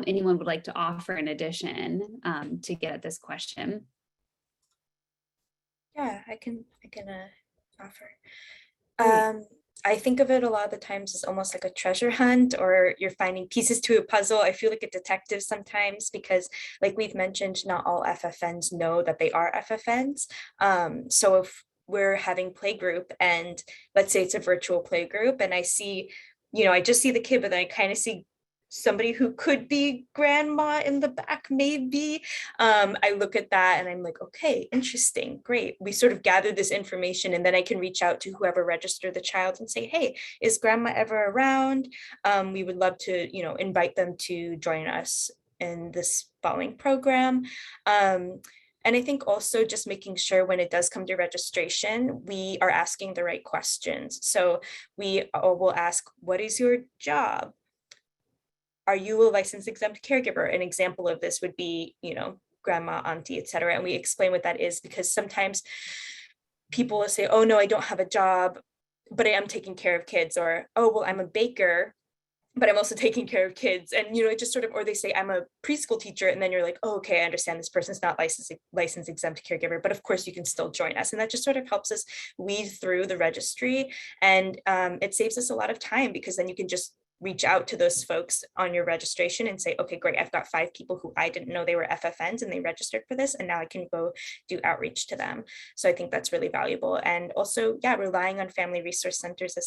anyone would like to offer in addition to get at this question. Yeah, I can offer. I think of it a lot of the times as almost like a treasure hunt, or you're finding pieces to a puzzle. I feel like a detective sometimes because, like we've mentioned, not all FFNs know that they are FFNs. So if we're having playgroup and let's say it's a virtual playgroup and I see, I just see the kid, but then I kind of see somebody who could be grandma in the back, maybe. I look at that and I'm like, okay, interesting, great. We sort of gather this information and then I can reach out to whoever registered the child and say, hey, is grandma ever around? We would love to, invite them to join us in this following program. And I think also just making sure when it does come to registration, we are asking the right questions. So we will ask, what is your job? Are you a licensed exempt caregiver? An example of this would be, grandma, auntie, etc. And we explain what that is, because sometimes people will say, oh no, I don't have a job, but I am taking care of kids. Or, oh, well, I'm a baker, but I'm also taking care of kids. And, it just sort of, or they say I'm a preschool teacher. And then you're like, oh, okay, I understand this person's not licensed exempt caregiver, but of course you can still join us. And that just sort of helps us weed through the registry. And it saves us a lot of time, because then you can just reach out to those folks on your registration and say, okay, great, I've got 5 people who I didn't know they were FFNs and they registered for this, and now I can go do outreach to them. So I think that's really valuable. And also, relying on family resource centers,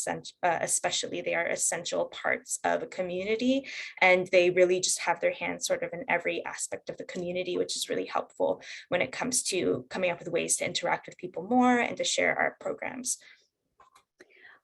especially, they are essential parts of a community, and they really just have their hands sort of in every aspect of the community, which is really helpful when it comes to coming up with ways to interact with people more and to share our programs.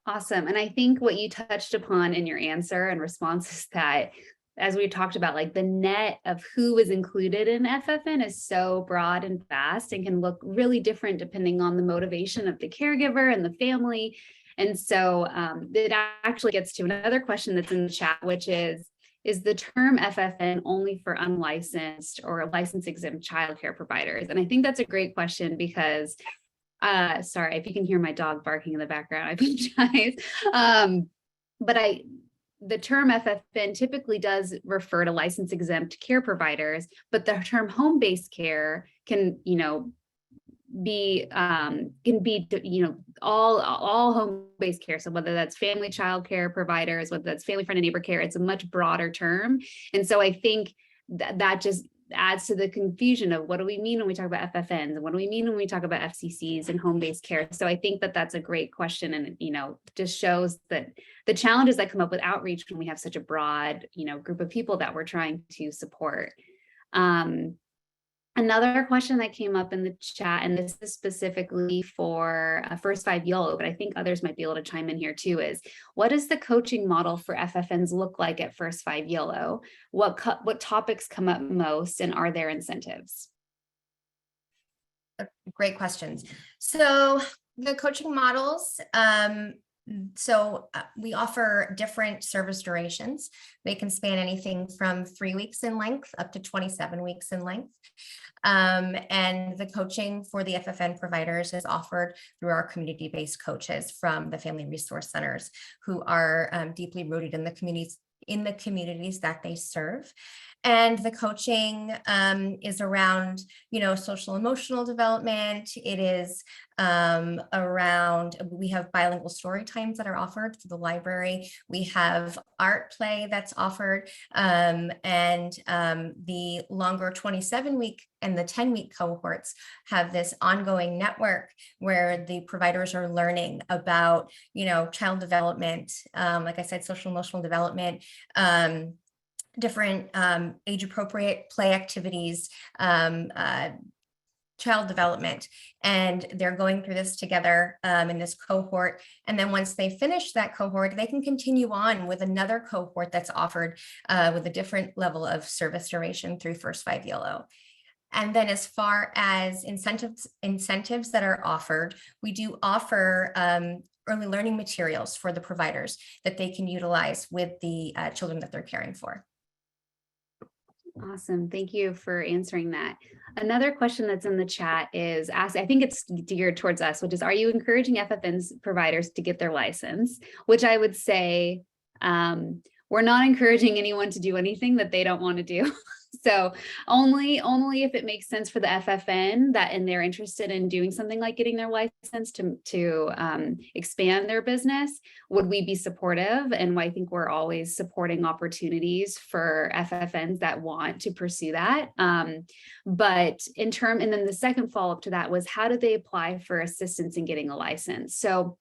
Awesome. And I think what you touched upon in your answer and response is that, as we talked about, like the net of who is included in FFN is so broad and vast and can look really different depending on the motivation of the caregiver and the family. And so it actually gets to another question that's in the chat, which is the term FFN only for unlicensed or license exempt childcare providers? And I think that's a great question because, sorry, if you can hear my dog barking in the background, I apologize. But the term FFN typically does refer to license exempt care providers, but the term home-based care can, be all home-based care. So whether that's family child care providers, whether that's family friend and neighbor care, it's a much broader term. And so I think that just adds to the confusion of what do we mean when we talk about FFNs and what do we mean when we talk about FCCs and home-based care. So I think that that's a great question, and just shows that the challenges that come up with outreach when we have such a broad group of people that we're trying to support. Another question that came up in the chat, and this is specifically for First 5 Yolo, but I think others might be able to chime in here too, is what does the coaching model for FFNs look like at First 5 Yolo? What topics come up most, and are there incentives? Great questions. So the coaching models, we offer different service durations. They can span anything from 3 weeks in length up to 27 weeks in length. And the coaching for the FFN providers is offered through our community-based coaches from the family resource centers, who are deeply rooted in the communities that they serve. And the coaching is around, social emotional development. It is around, we have bilingual story times that are offered through the library. We have art play that's offered, and the longer 27-week and the 10-week cohorts have this ongoing network where the providers are learning about, child development, like I said, social emotional development, different age-appropriate play activities, child development, and they're going through this together in this cohort. And then once they finish that cohort, they can continue on with another cohort that's offered with a different level of service duration through First 5 Yolo. And then as far as incentives that are offered, we do offer early learning materials for the providers that they can utilize with the children that they're caring for. Awesome. Thank you for answering that. Another question that's in the chat is asked, I think it's geared towards us, which is, are you encouraging FFNs providers to get their license? Which I would say, we're not encouraging anyone to do anything that they don't want to do. So only if it makes sense for the FFN and they're interested in doing something like getting their license to expand their business, would we be supportive. And I think we're always supporting opportunities for FFNs that want to pursue that. But and then the second follow-up to that was, how do they apply for assistance in getting a license? So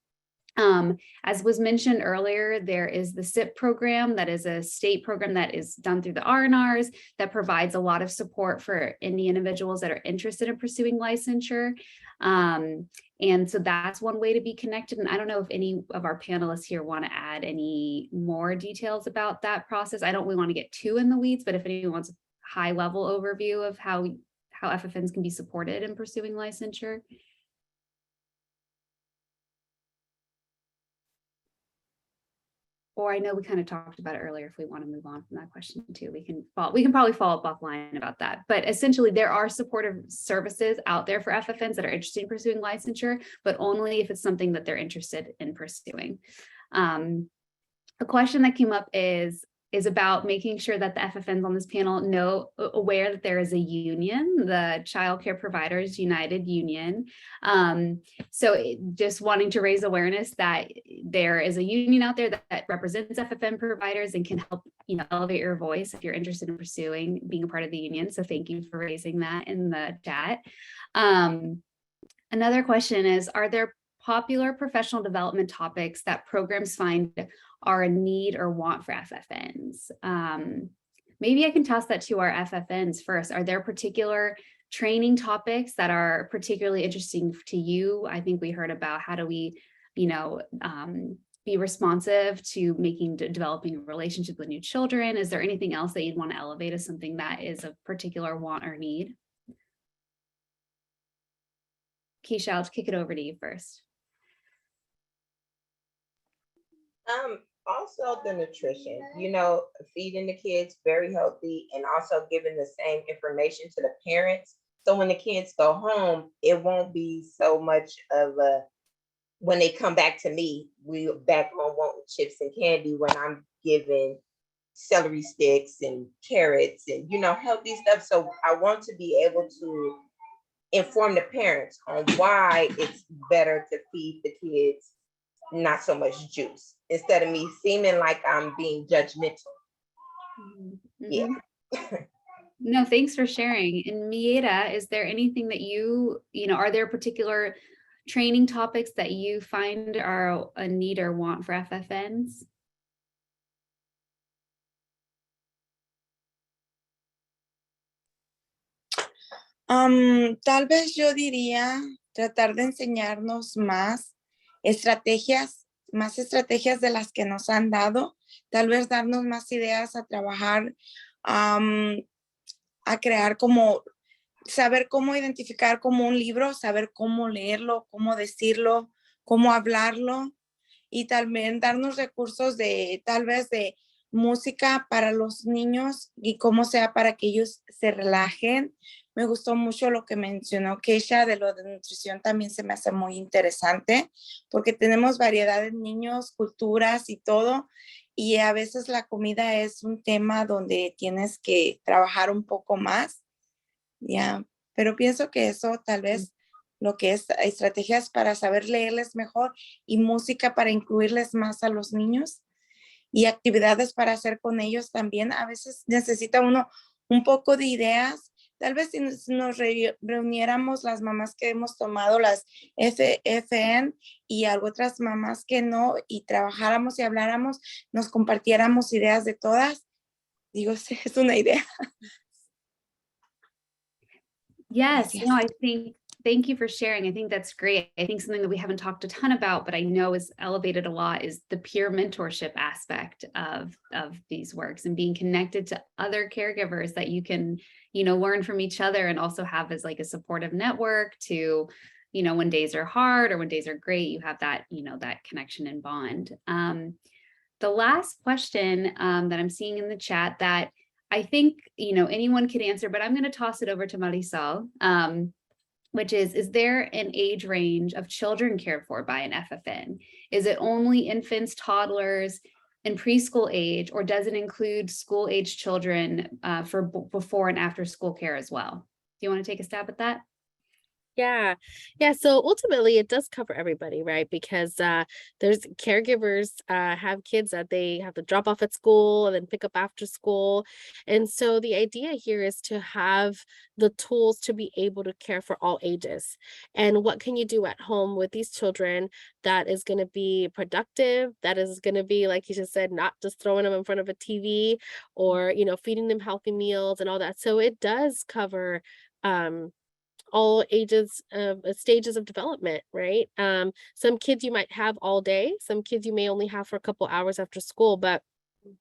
as was mentioned earlier, there is the SIP program, that is a state program that is done through the R&Rs that provides a lot of support for any individuals that are interested in pursuing licensure. And so that's one way to be connected. And I don't know if any of our panelists here want to add any more details about that process. We want to get too in the weeds, but if anyone wants a high level overview of how FFNs can be supported in pursuing licensure. Or I know we kind of talked about it earlier. If we want to move on from that question too, we can probably follow up offline about that. But essentially, there are supportive services out there for FFNs that are interested in pursuing licensure, but only if it's something that they're interested in pursuing. A question that came up is about making sure that the FFNs on this panel aware that there is a union, the Child Care Providers United Union. Just wanting to raise awareness that there is a union out there that represents FFN providers and can help elevate your voice if you're interested in pursuing being a part of the union. So thank you for raising that in the chat. Another question is, are there popular professional development topics that programs find are a need or want for FFNs? Maybe I can toss that to our FFNs first. Are there particular training topics that are particularly interesting to you? I think we heard about how do we, be responsive to developing a relationship with new children. Is there anything else that you'd want to elevate as something that is a particular want or need? Keisha, I'll kick it over to you first. Also the nutrition, you know, feeding the kids very healthy and also giving the same information to the parents. So when the kids go home, it won't be so much of a, when they come back to me, we back home wanting chips and candy when I'm giving celery sticks and carrots and, you know, healthy stuff. So I want to be able to inform the parents on why it's better to feed the kids not so much juice, instead of me seeming like I'm being judgmental. Yeah. No, thanks for sharing. And Mieta, is there anything that you know, are there particular training topics that you find are a need or want for FFNs? Tal vez yo diría tratar de enseñarnos más estrategias de las que nos han dado, tal vez darnos más ideas a trabajar, a crear como, saber cómo identificar como un libro, saber cómo leerlo, cómo decirlo, cómo hablarlo, y también darnos recursos de tal vez de música para los niños y cómo sea para que ellos se relajen. Me gustó mucho lo que mencionó Keisha de lo de nutrición, también se me hace muy interesante porque tenemos variedad de niños, culturas y todo, y a veces la comida es un tema donde tienes que trabajar un poco más, ya, pero pienso que eso tal vez lo que es estrategias para saber leerles mejor y música para incluirles más a los niños y actividades para hacer con ellos también. A veces necesita uno un poco de ideas. Tal vez si nos reuniéramos las mamás que hemos tomado las FFN y otras mamás que no, y trabajáramos y habláramos, nos compartiéramos ideas de todas. Digo, sí, es una idea. Yes, no, I think, thank you for sharing. I think that's great. I think something that we haven't talked a ton about, but I know is elevated a lot, is the peer mentorship aspect of these works and being connected to other caregivers that you can, you know, learn from each other and also have as like a supportive network to, you know, when days are hard or when days are great, you have that, you know, that connection and bond. The last question that I'm seeing in the chat that I think, you know, anyone could answer, but I'm going to toss it over to Marisol, which is there an age range of children cared for by an FFN? Is it only infants, toddlers, and preschool age, or does it include school age children for before and after school care as well? Do you want to take a stab at that? Yeah. So ultimately it does cover everybody, right? Because there's caregivers have kids that they have to drop off at school and then pick up after school. And so the idea here is to have the tools to be able to care for all ages. And what can you do at home with these children that is going to be productive, that is going to be, like you just said, not just throwing them in front of a TV or, you know, feeding them healthy meals and all that. So it does cover all ages of stages of development, right? Some kids you might have all day, some kids you may only have for a couple hours after school, but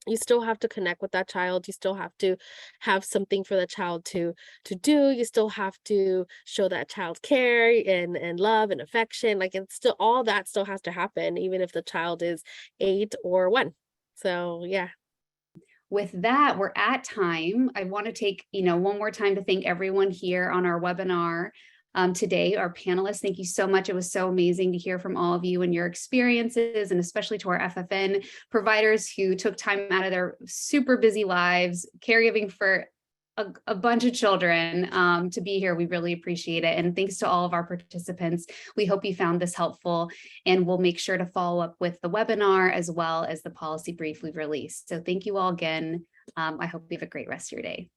you still have to connect with that child. You still have to have something for the child to do. You still have to show that child care and love and affection. Like it's still, all that still has to happen, even if the child is 8 or 1. So yeah. With that, we're at time. I want to take, you know, one more time to thank everyone here on our webinar today, our panelists. Thank you so much. It was so amazing to hear from all of you and your experiences, and especially to our FFN providers who took time out of their super busy lives, caregiving for a bunch of children to be here. We really appreciate it. And thanks to all of our participants. We hope you found this helpful, and we'll make sure to follow up with the webinar as well as the policy brief we've released. So thank you all again. I hope you have a great rest of your day.